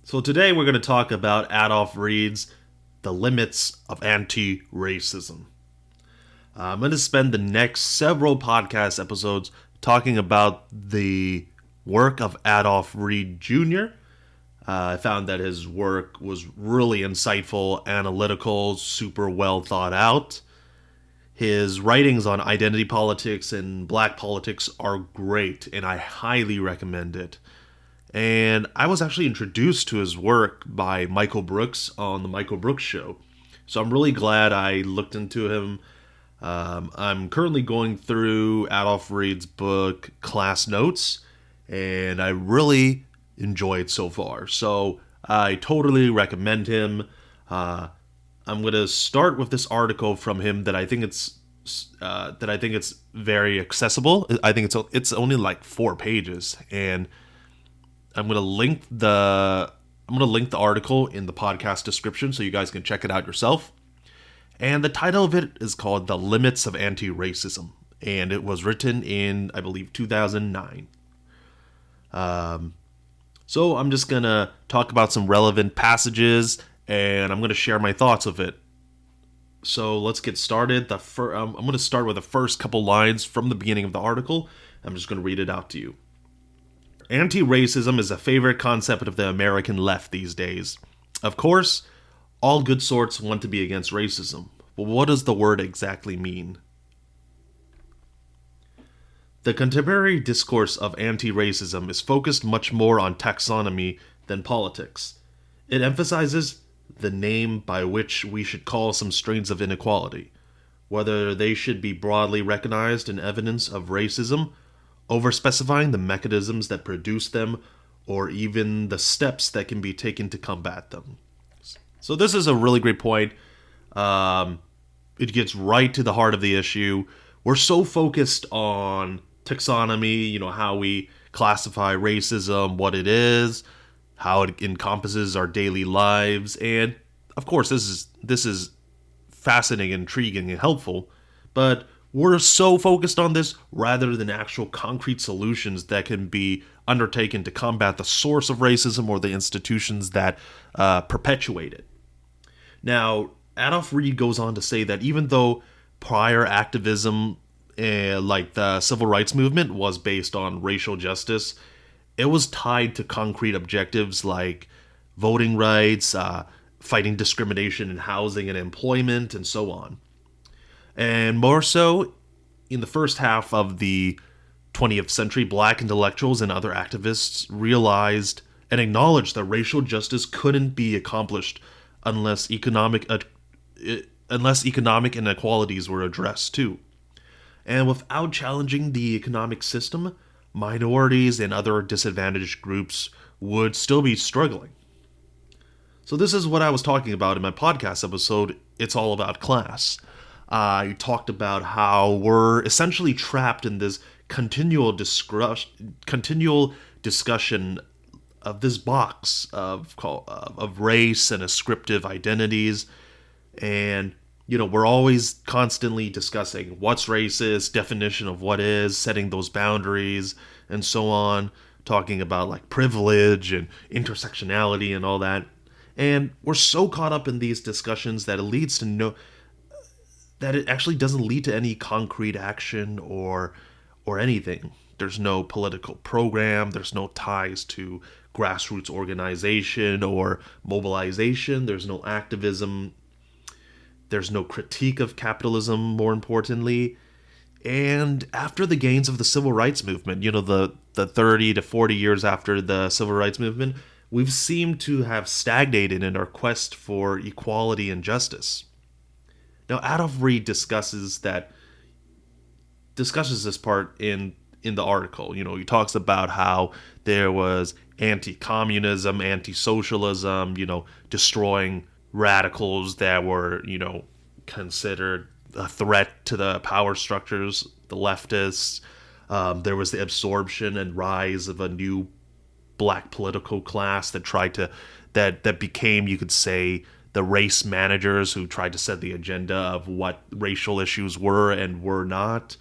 So today we're going to talk about Adolph Reed's The Limits of Antiracism. I'm going to spend the next several podcast episodes talking about the work of Adolph Reed Jr. I found that his work was really insightful, analytical, super well thought out. His writings on identity politics and black politics are great, and I highly recommend it. And I was actually introduced to his work by Michael Brooks on the Michael Brooks Show. So I'm really glad I looked into him. I'm currently going through Adolph Reed's book, Class Notes, and I really enjoy it so far. So I totally recommend him. I'm going to start with this article from him that I think it's very accessible. I think it's only like 4 pages, and I'm gonna link the article in the podcast description so you guys can check it out yourself. And the title of it is called "The Limits of Antiracism," and it was written in, I believe, 2009. So I'm just gonna talk about some relevant passages, and I'm gonna share my thoughts of it. So let's get started. I'm gonna start with the first couple lines from the beginning of the article. I'm just gonna read it out to you. Anti-racism is a favorite concept of the American left these days. Of course, all good sorts want to be against racism, but what does the word exactly mean? The contemporary discourse of anti-racism is focused much more on taxonomy than politics. It emphasizes the name by which we should call some strains of inequality, whether they should be broadly recognized in evidence of racism, overspecifying the mechanisms that produce them, or even the steps that can be taken to combat them. So this is a really great point. It gets right to the heart of the issue. We're so focused on taxonomy, how we classify racism, what it is, how it encompasses our daily lives, and of course this is fascinating, intriguing, and helpful, but we're so focused on this rather than actual concrete solutions that can be undertaken to combat the source of racism or the institutions that perpetuate it. Now, Adolph Reed goes on to say that even though prior activism, like the civil rights movement, was based on racial justice, it was tied to concrete objectives like voting rights, fighting discrimination in housing and employment, and so on. And more so, in the first half of the 20th century, black intellectuals and other activists realized and acknowledged that racial justice couldn't be accomplished unless economic inequalities were addressed too. And without challenging the economic system, minorities and other disadvantaged groups would still be struggling. So this is what I was talking about in my podcast episode, It's All About Class. I talked about how we're essentially trapped in this continual discussion of this box of race and ascriptive identities, and we're always constantly discussing what's racist, definition of what is, setting those boundaries, and so on, talking about like privilege and intersectionality and all that. And we're so caught up in these discussions that it actually doesn't lead to any concrete action or anything. There's no political program, there's no ties to grassroots organization or mobilization, there's no activism, there's no critique of capitalism, more importantly. And after the gains of the civil rights movement, the 30 to 40 years after the civil rights movement, we've seemed to have stagnated in our quest for equality and justice. Now, Adolph Reed discusses this part in the article. He talks about how there was anti-communism, anti-socialism, destroying radicals that were, considered a threat to the power structures, the leftists. There was the absorption and rise of a new black political class that became, you could say, the race managers who tried to set the agenda of what racial issues were and were not,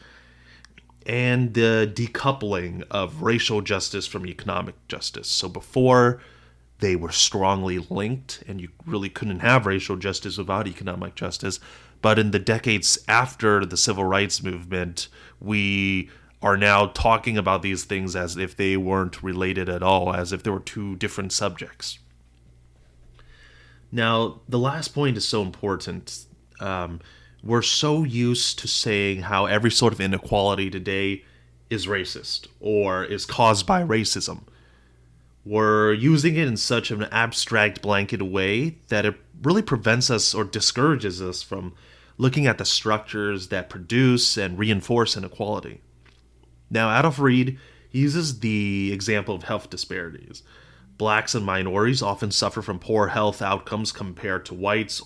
and the decoupling of racial justice from economic justice. So before they were strongly linked, and you really couldn't have racial justice without economic justice. But in the decades after the civil rights movement, we are now talking about these things as if they weren't related at all, as if they were two different subjects. Now, the last point is so important. We're so used to saying how every sort of inequality today is racist or is caused by racism. We're using it in such an abstract blanket way that it really prevents us or discourages us from looking at the structures that produce and reinforce inequality. Now, Adolph Reed uses the example of health disparities. Blacks and minorities often suffer from poor health outcomes compared to whites,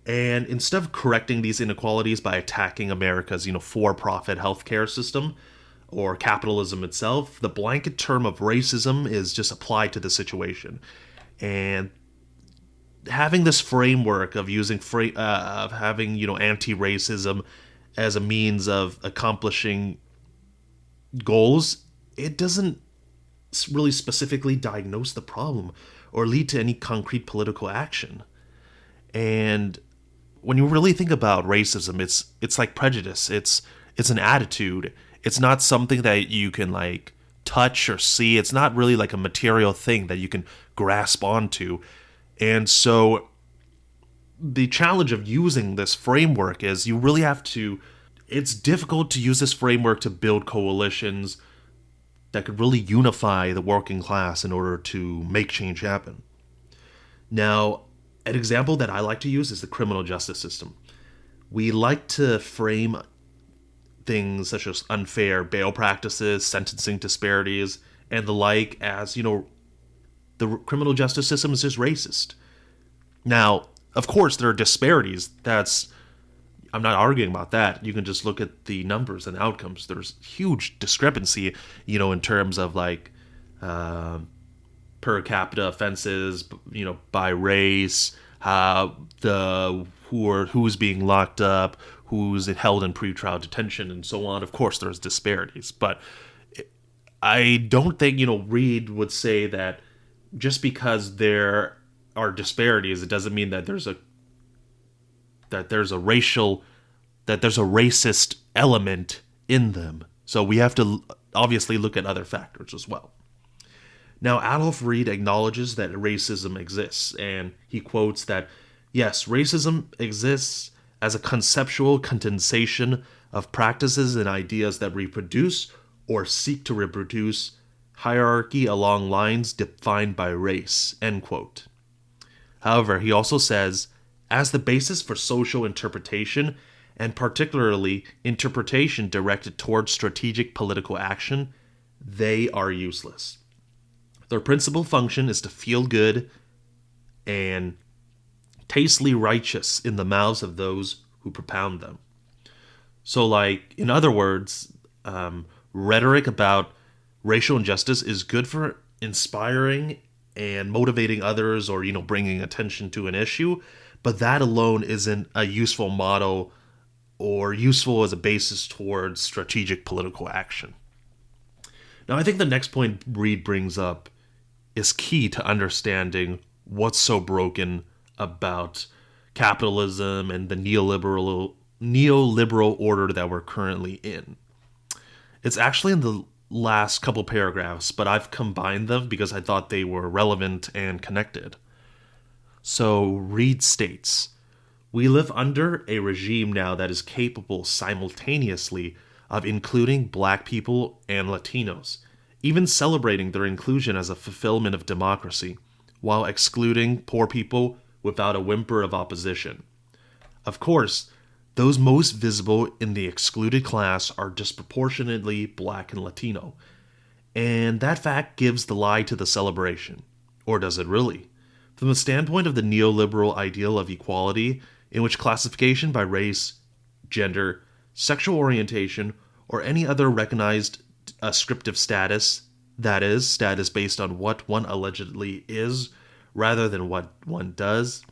and instead of correcting these inequalities by attacking America's, for-profit healthcare system or capitalism itself, the blanket term of racism is just applied to the situation. And having this framework of using of having anti-racism as a means of accomplishing goals, it doesn't really specifically diagnose the problem or lead to any concrete political action. And when you really think about racism, it's like prejudice. It's an attitude. It's not something that you can like touch or see. It's not really like a material thing that you can grasp onto. And so the challenge of using this framework is you really have to, it's difficult to use this framework to build coalitions that could really unify the working class in order to make change happen. Now, an example that I like to use is the criminal justice system. We like to frame things such as unfair bail practices, sentencing disparities, and the like as, the criminal justice system is just racist. Now, of course, there are disparities. I'm not arguing about that. You can just look at the numbers and outcomes. There's huge discrepancy, in terms of like per capita offenses, by race, who's being locked up, who's held in pretrial detention, and so on. Of course, there's disparities, but I don't think Reed would say that just because there are disparities, it doesn't mean that there's a racist element in them. So we have to obviously look at other factors as well. Now, Adolph Reed acknowledges that racism exists, and he quotes that, yes, racism exists as a conceptual condensation of practices and ideas that reproduce or seek to reproduce hierarchy along lines defined by race, end quote. However, he also says, as the basis for social interpretation, and particularly interpretation directed towards strategic political action, they are useless. Their principal function is to feel good and tastefully righteous in the mouths of those who propound them. So, in other words, rhetoric about racial injustice is good for inspiring and motivating others or, bringing attention to an issue, but that alone isn't a useful model or useful as a basis towards strategic political action. Now, I think the next point Reed brings up is key to understanding what's so broken about capitalism and the neoliberal order that we're currently in. It's actually in the last couple paragraphs, but I've combined them because I thought they were relevant and connected. So Reed states, we live under a regime now that is capable simultaneously of including Black people and Latinos, even celebrating their inclusion as a fulfillment of democracy, while excluding poor people without a whimper of opposition. Of course, those most visible in the excluded class are disproportionately Black and Latino, and that fact gives the lie to the celebration. Or does it really? From the standpoint of the neoliberal ideal of equality, in which classification by race, gender, sexual orientation, or any other recognized ascriptive status, that is, status based on what one allegedly is rather than what one does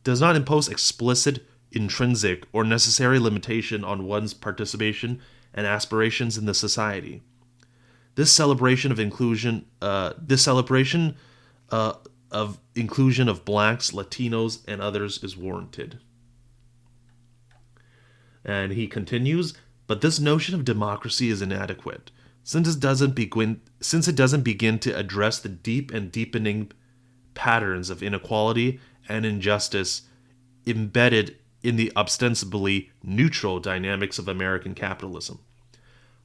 not impose explicit, intrinsic, or necessary limitation on one's participation and aspirations in the society. This celebration of inclusion, of inclusion of blacks, Latinos, and others is warranted. And he continues, but this notion of democracy is inadequate, since it doesn't begin to address the deep and deepening patterns of inequality and injustice embedded in the ostensibly neutral dynamics of American capitalism.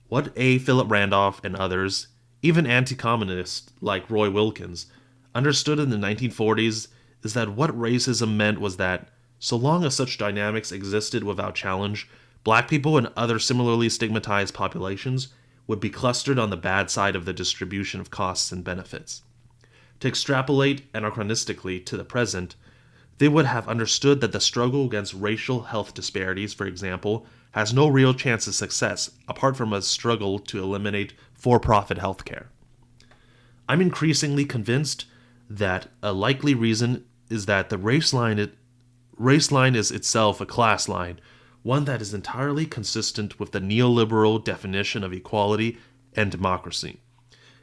What A. Philip Randolph and others, even anti-communists like Roy Wilkins, understood in the 1940s is that what racism meant was that, so long as such dynamics existed without challenge, black people and other similarly stigmatized populations would be clustered on the bad side of the distribution of costs and benefits. To extrapolate anachronistically to the present, they would have understood that the struggle against racial health disparities, for example, has no real chance of success apart from a struggle to eliminate for-profit healthcare. I'm increasingly convinced that a likely reason is that the race line is itself a class line, one that is entirely consistent with the neoliberal definition of equality and democracy.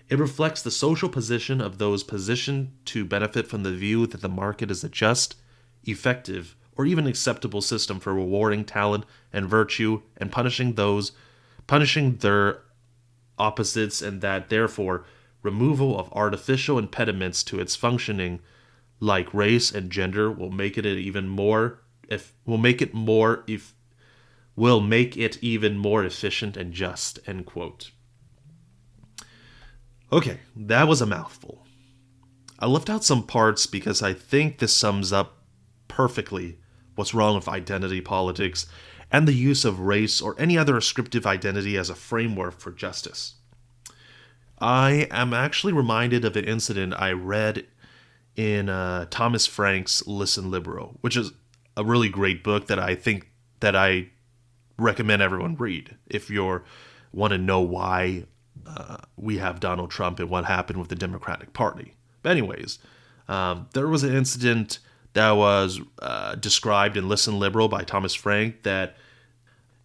It reflects the social position of those positioned to benefit from the view that the market is a just, effective, or even acceptable system for rewarding talent and virtue and punishing their opposites, and that therefore removal of artificial impediments to its functioning like race and gender will make it even more efficient and just, end quote. Okay, that was a mouthful. I left out some parts because I think this sums up perfectly what's wrong with identity politics and the use of race or any other ascriptive identity as a framework for justice. I am actually reminded of an incident I read in Thomas Frank's Listen Liberal, which is a really great book that I recommend everyone read if you want to know why we have Donald Trump and what happened with the Democratic Party. But anyways, there was an incident that was described in Listen Liberal by Thomas Frank that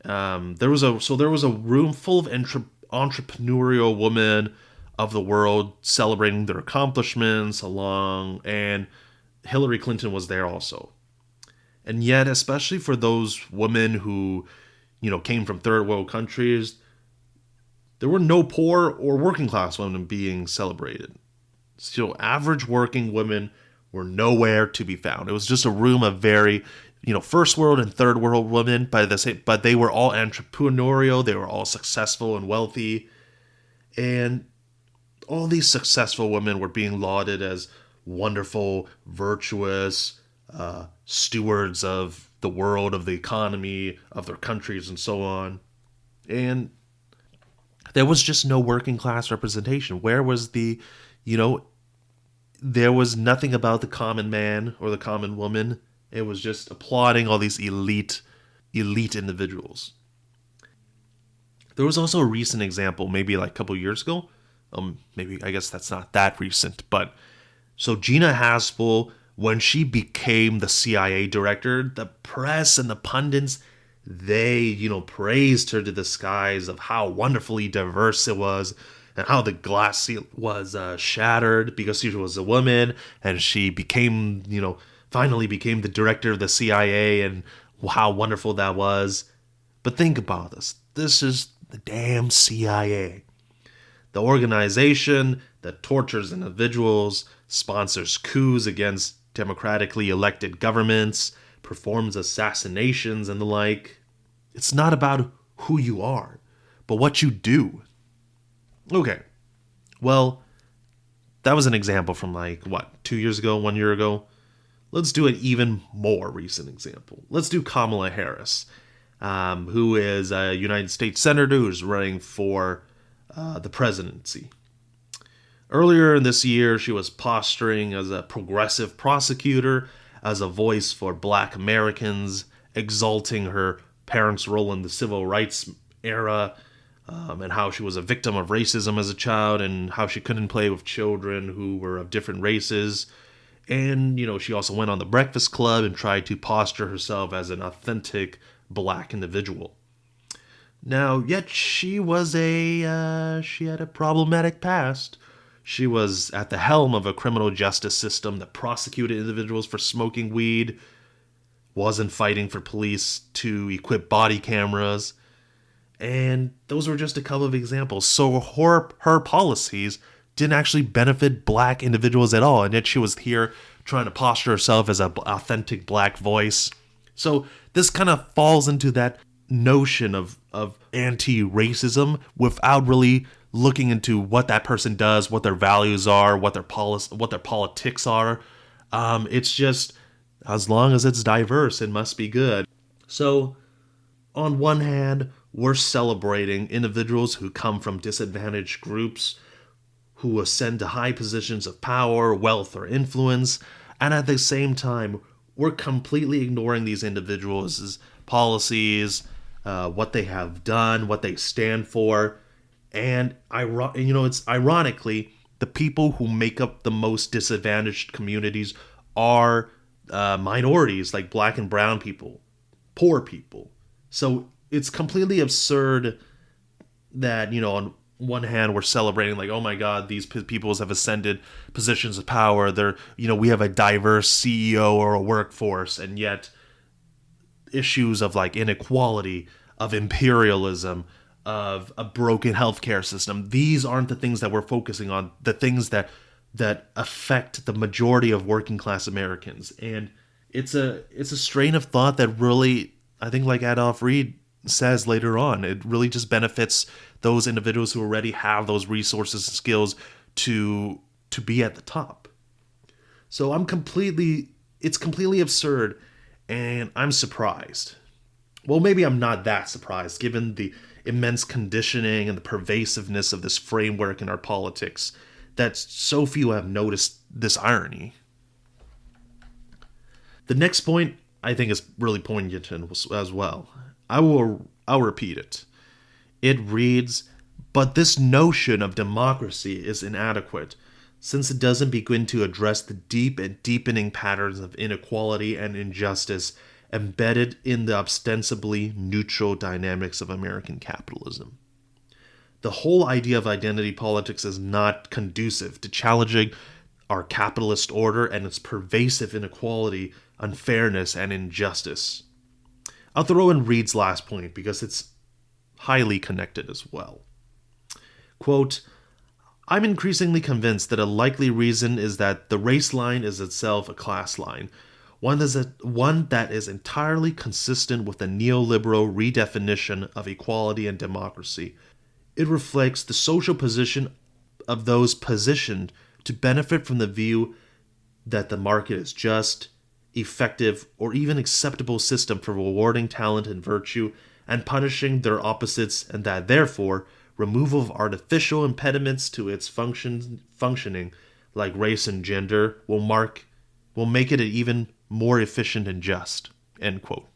there was a room full of entrepreneurial women of the world celebrating their accomplishments and Hillary Clinton was there also. And yet, especially for those women who, came from third world countries, there were no poor or working class women being celebrated. So average working women were nowhere to be found. It was just a room of very, first world and third world women, but they were all entrepreneurial, they were all successful and wealthy. And all these successful women were being lauded as wonderful, virtuous stewards of the world, of the economy, of their countries, and so on. And there was just no working class representation. Where was there was nothing about the common man or the common woman. It was just applauding all these elite individuals. There was also a recent example, maybe like a couple years ago. Maybe, I guess that's not that recent, but so Gina Haspel, when she became the CIA director, the press and the pundits, they, praised her to the skies of how wonderfully diverse it was and how the glass ceiling was shattered because she was a woman and she became, finally became the director of the CIA and how wonderful that was. But think about this. This is the damn CIA. The organization that tortures individuals, sponsors coups against democratically elected governments, performs assassinations and the like. It's not about who you are, but what you do. Okay, well, that was an example from 2 years ago, 1 year ago. Let's do an even more recent example. Let's do Kamala Harris, who is a United States Senator who's running for the presidency. Earlier in this year, she was posturing as a progressive prosecutor, as a voice for Black Americans, exalting her parents' role in the civil rights era, and how she was a victim of racism as a child, and how she couldn't play with children who were of different races. And, she also went on the Breakfast Club and tried to posture herself as an authentic Black individual. Now, yet she had a problematic past. She was at the helm of a criminal justice system that prosecuted individuals for smoking weed, wasn't fighting for police to equip body cameras, and those were just a couple of examples. So her policies didn't actually benefit black individuals at all, and yet she was here trying to posture herself as an authentic black voice. So this kind of falls into that notion of anti-racism without really looking into what that person does, what their values are, what their politics are. It's just, as long as it's diverse, it must be good. So on one hand, we're celebrating individuals who come from disadvantaged groups, who ascend to high positions of power, wealth, or influence, and at the same time, we're completely ignoring these individuals' policies, what they have done, what they stand for, and it's ironically the people who make up the most disadvantaged communities are minorities like black and brown people, poor people. So it's completely absurd that, on one hand we're celebrating like, oh my god, these peoples have ascended positions of power, we have a diverse CEO or a workforce, and yet issues of like inequality, of imperialism, of a broken healthcare system, these aren't the things that we're focusing on, the things that affect the majority of working class Americans. And it's a strain of thought that really, I think, like Adolph Reed says later on, it really just benefits those individuals who already have those resources and skills to be at the top. So it's completely absurd, and I'm surprised. Well, maybe I'm not that surprised, given the immense conditioning and the pervasiveness of this framework in our politics, that so few have noticed this irony. The next point I think is really poignant as well. I'll repeat it. It reads, "But this notion of democracy is inadequate, since it doesn't begin to address the deep and deepening patterns of inequality and injustice embedded in the ostensibly neutral dynamics of American capitalism. The whole idea of identity politics is not conducive to challenging our capitalist order and its pervasive inequality, unfairness, and injustice." I'll throw in Reed's last point because it's highly connected as well. Quote, "I'm increasingly convinced that a likely reason is that the race line is itself a class line, one that is entirely consistent with the neoliberal redefinition of equality and democracy. It reflects the social position of those positioned to benefit from the view that the market is just, effective, or even acceptable system for rewarding talent and virtue and punishing their opposites, and that therefore removal of artificial impediments to its functioning, like race and gender, will make it even more efficient and just." End quote.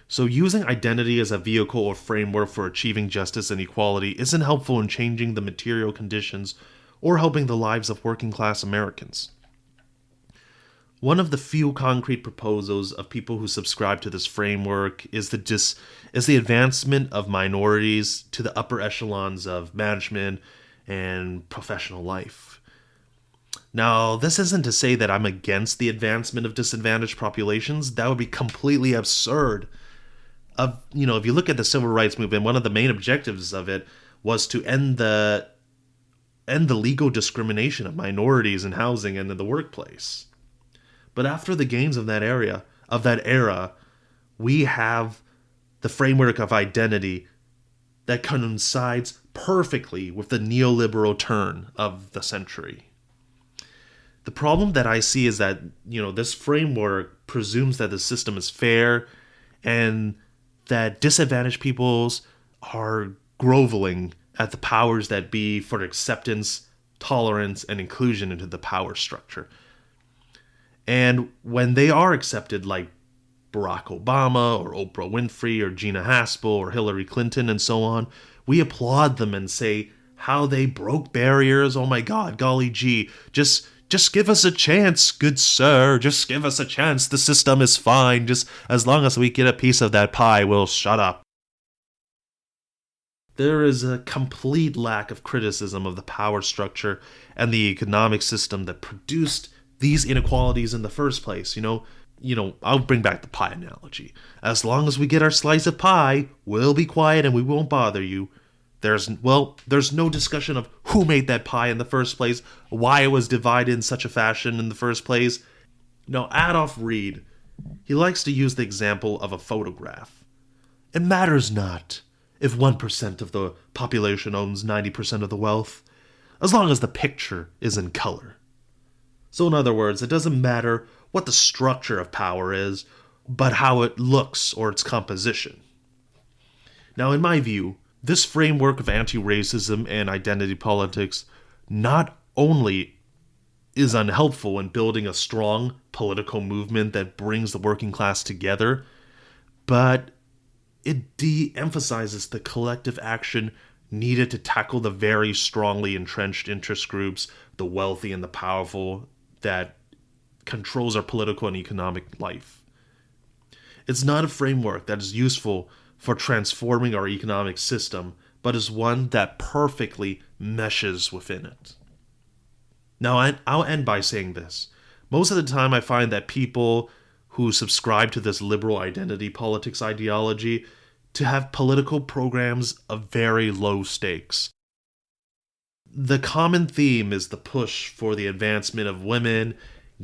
So using identity as a vehicle or framework for achieving justice and equality isn't helpful in changing the material conditions or helping the lives of working class Americans. One of the few concrete proposals of people who subscribe to this framework is the advancement of minorities to the upper echelons of management and professional life. Now, this isn't to say that I'm against the advancement of disadvantaged populations. That would be completely absurd. If you look at the civil rights movement, one of the main objectives of it was to end the legal discrimination of minorities in housing and in the workplace. But after the gains of that era, we have the framework of identity that coincides perfectly with the neoliberal turn of the century. The problem that I see is that, this framework presumes that the system is fair and that disadvantaged peoples are groveling at the powers that be for acceptance, tolerance, and inclusion into the power structure. And when they are accepted, like Barack Obama or Oprah Winfrey or Gina Haspel or Hillary Clinton and so on, we applaud them and say how they broke barriers. Oh my God, golly gee, just give us a chance, good sir. Just give us a chance. The system is fine. Just as long as we get a piece of that pie, we'll shut up. there is a complete lack of criticism of the power structure and the economic system that produced these inequalities in the first place. I'll bring back the pie analogy. As long as we get our slice of pie, we'll be quiet and we won't bother you. There's no discussion of who made that pie in the first place, why it was divided in such a fashion in the first place. Now, Adolph Reed, he likes to use the example of a photograph. It matters not if 1% of the population owns 90% of the wealth, as long as the picture is in color. So in other words, it doesn't matter what the structure of power is, but how it looks or its composition. Now, in my view, this framework of anti-racism and identity politics not only is unhelpful in building a strong political movement that brings the working class together, but it de-emphasizes the collective action needed to tackle the very strongly entrenched interest groups, the wealthy and the powerful, that controls our political and economic life. It's not a framework that is useful for transforming our economic system, but is one that perfectly meshes within it. Now, I'll end by saying this. Most of the time, I find that people who subscribe to this liberal identity politics ideology to have political programs of very low stakes. The common theme is the push for the advancement of women,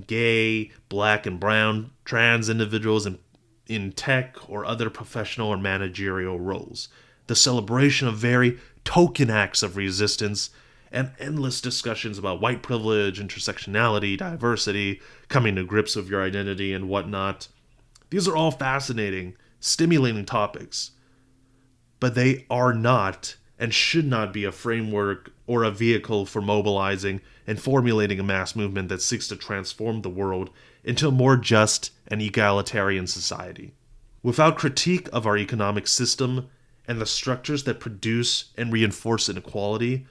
gay, black and brown, trans individuals in tech or other professional or managerial roles, the celebration of very token acts of resistance, and endless discussions about white privilege, intersectionality, diversity, coming to grips with your identity, and whatnot. These are all fascinating, stimulating topics, but they are not and should not be a framework or a vehicle for mobilizing and formulating a mass movement that seeks to transform the world into a more just and egalitarian society. Without critique of our economic system and the structures that produce and reinforce inequality,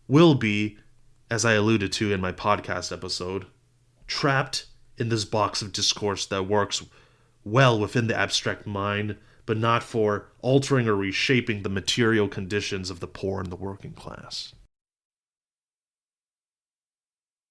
we'll be, as I alluded to in my podcast episode, trapped in this box of discourse that works well within the abstract mind, but not for altering or reshaping the material conditions of the poor and the working class.